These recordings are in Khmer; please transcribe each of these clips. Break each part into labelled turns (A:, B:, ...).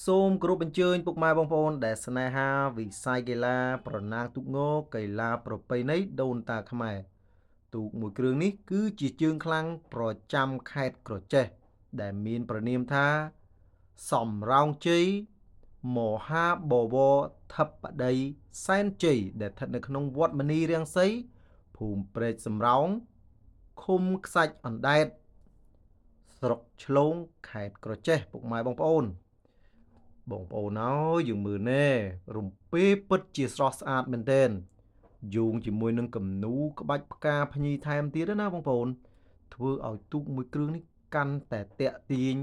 A: សូមគោរពអញ្ជើញពុកម៉ែបងប្អូនដែលស្នេហាវិស័យកីឡាប្រណាំងទូកងកីឡាប្រពៃណីដូនតាខ្មែរទូកមួយគ្រឿងនេះគឺជាជើងខ្លាំងប្រចាំខេត្តក្រចេះដែលមានប្រនាមថាសំរោងជ័យមហាបវរធិបតីសែនជ័យដែលស្ថិតនៅក្នុងវត្តមនីរាំងសីភូមិព្រែកសំរោងឃុំខ្សាច់អណ្ដែតស្រុកឆ្លងខេត្តក្រចេះពុកម៉ែបងប្អូន បងប្អូនអើយយើងមើលណែរំពេពិតជាស្រស់ស្អាតមែនទែនយោងជាមួយនឹងគំនូរក្បាច់ផ្កាភ្ញីថែមទៀតណាបងប្អូនធ្វើឲ្យទូកមួយគ្រឿងនេះកាន់តែតាក់ទាញ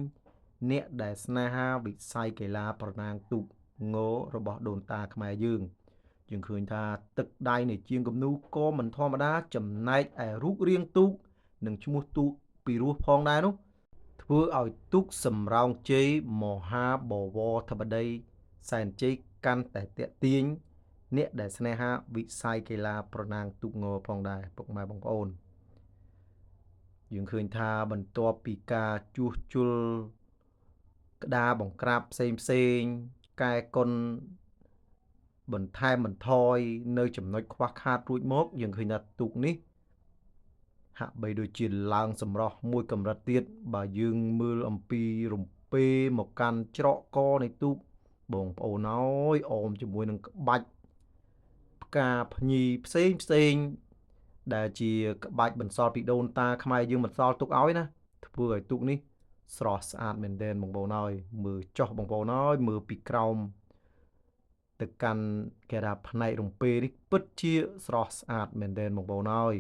A: អ្នកដែលស្នេហាវិស័យកីឡាប្រណាំងទូកងរបស់ដូនតាខ្មែរយើងឃើញថាទឹកដៃនៃជាងគំនូរក៏មិនធម្មតាចំណែកឯរូបរាងទូកនិងឈ្មោះទូកពីរោះផងដែរនោះ ធ្វើឲ្យទូកសម្រោងជ័យមហាបវរធិបតីសែនជ័យកាន់តែតាក់ទាញអ្នកដែលស្នេហាវិស័យកីឡាប្រណាំងទូកងផងដែរពុកម៉ែបងប្អូនយើងឃើញថាបន្ទាប់ពីការជួសជុលក្តារបង្ក្រាបផ្សេងកែកុនបន្ថែមបន្ថយនៅចំណុចខ្វះខាតរួចមកយើងឃើញថាទូកនេះ ហាក់បីដូចជាឡើងសម្រស់មួយកម្រិតទៀតបើយើងមើលអំពីរំពេមកកាន់ច្រកកនៃទូកបងប្អូនអើយអមជាមួយនឹងក្បាច់ផ្កាភ្ញីផ្សេងដែលជាក្បាច់បន្សល់ពីដូនតាខ្មែរយើងបន្សល់ទុកឲ្យណាធ្វើឲ្យទូកនេះស្រស់ស្អាតមែនទែនបងប្អូនអើយមើលចុះបងប្អូនអើយមើលពីក្រោមទៅកាន់គេថាផ្នែករំពេនេះពិតជាស្រស់ស្អាតមែនទែនបងប្អូនអើយ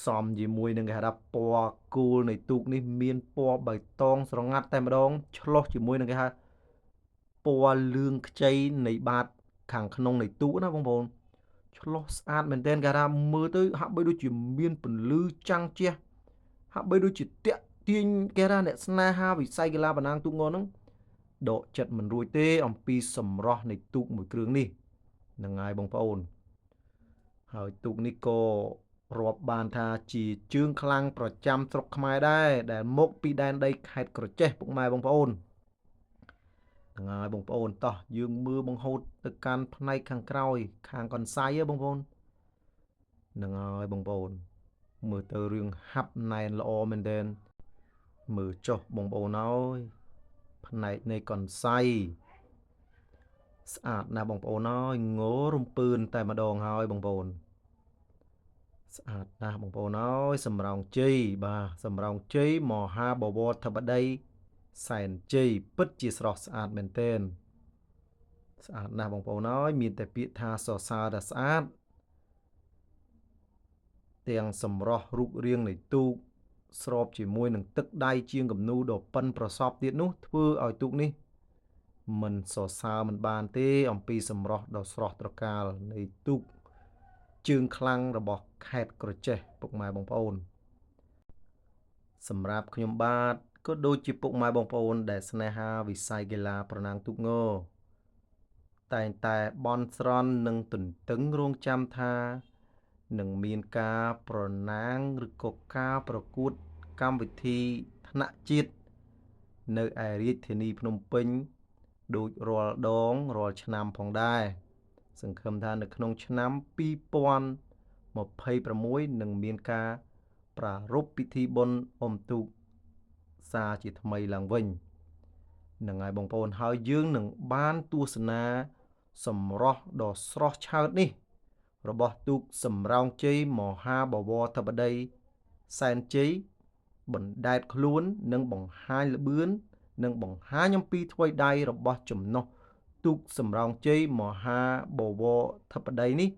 A: សមជាមួយនឹងគេហៅថាពណ៌គោលនៃទូកនេះមានពណ៌បៃតងស្រងាត់តែម្ដងឆ្លុះជាមួយនឹងគេហៅពណ៌លឿងខ្ចីនៃបាតខាងក្នុងនៃទូកណាបងប្អូនឆ្លុះស្អាតមែនទែនគេថាមើលទៅហាក់បីដូចជាមានពន្លឺចាំងជះហាក់បីដូចជាតាក់ទាញគេថាអ្នកស្នេហាវិស័យកីឡាបណ្ដាញទូកងហ្នឹងដកចិត្តមិនរួចទេអំពីសម្រស់នៃទូកមួយគ្រឿងនេះហ្នឹងហើយបងប្អូន ហើយទូកនេះក៏រាប់បានថាជាជើងខ្លាំងប្រចាំស្រុកខ្មែរដែរដែលមកពីដែនដីខេត្តក្រចេះពុកម៉ែបងប្អូនហ្នឹងហើយបងប្អូនតោះយើងមើលបង្ហូតទៅកាន់ផ្នែកខាងក្រោយខាងកន្សៃបងប្អូនហ្នឹងហើយបងប្អូនមើលទៅរឿងហាប់ណែនល្អមែនទែនមើលចុះបងប្អូនអើយផ្នែកនៃកន្សៃស្អាតណាស់បងប្អូនអើយងរំពឿនតែម្ដងហើយបងប្អូន ស្អាតណាស់បងប្អូនអើយសំរោងជ័យបាទសំរោងជ័យមហាបវរធិបតីសែនជ័យពិតជាស្រស់ស្អាតមែនទែនស្អាតណាស់បងប្អូនអើយមានតែពាក្យថាសរសើរតែស្អាតទាំងសម្រស់រូបរាងនៃទូកស្របជាមួយនឹងទឹកដៃជាងគំនូរដ៏ប៉ិនប្រសប់ទៀតនោះធ្វើឲ្យទូកនេះមិនសរសើរមិនបានទេអំពីសម្រស់ដ៏ស្រស់ត្រកាលនៃទូក ជើងខ្លាំងរបស់ខេត្តក្រចេះពុកម៉ែបងប្អូនសម្រាប់ខ្ញុំបាទក៏ដូចជាពុកម៉ែបងប្អូនដែលស្នេហាវិស័យកីឡាប្រណាំងទូកងតែងតែបន់ស្រន់និងទន្ទឹងរង់ចាំថានឹងមានការប្រណាំងឬក៏ការប្រកួតកម្មវិធីថ្នាក់ជាតិនៅឯរាជធានីភ្នំពេញដូចរាល់ដងរាល់ឆ្នាំផងដែរ សង្ឃឹមថានៅក្នុងឆ្នាំ2026នឹងមានការប្រារព្ធពិធីបុណ្យអុំទូកសាជាថ្មីឡើងវិញនឹងហើយបងប្អូនហើយយើងនឹងបានទស្សនាសម្រស់ដ៏ស្រស់ឆើតនេះរបស់ទូកសម្រោងជ័យមហាបវរធិបតីសែនជ័យបណ្ដែតខ្លួននិងបង្ហាញល្បឿននិងបង្ហាញអំពីថ្វីដៃរបស់ចំណុះ ទូកសម្រោងជ័យមហាបវរធិបតីនេះ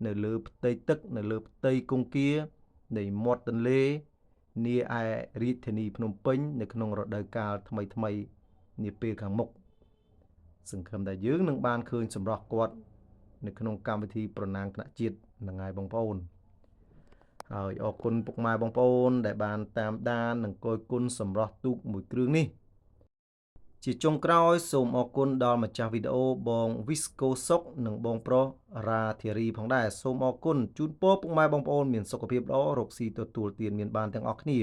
A: នៅលើផ្ទៃទឹកនៅលើផ្ទៃគង្គានៃមាត់ទន្លេនាឯរាជធានីភ្នំពេញនៅក្នុងរដូវកាលថ្មីនាពេលខាងមុខសង្ឃឹមថាយើងនឹងបានឃើញសម្រស់គាត់នៅក្នុងកម្មវិធីប្រណាំងថ្នាក់ជាតិនឹងហើយបងប្អូនហើយអរគុណពុកម៉ែបងប្អូនដែលបានតាមដាននិងគយគន់សម្រស់ទូកមួយគ្រឿងនេះ ជាចុងក្រោយសូមអរគុណដល់ម្ចាស់វីដេអូបង Visco សុកនិងបងប្រុស Ra Thierry ផងដែរសូមអរគុណជូនពរពុកម៉ែបងប្អូនមានសុខភាពល្អរកស៊ីទទួលទានមានបានទាំងអស់គ្នា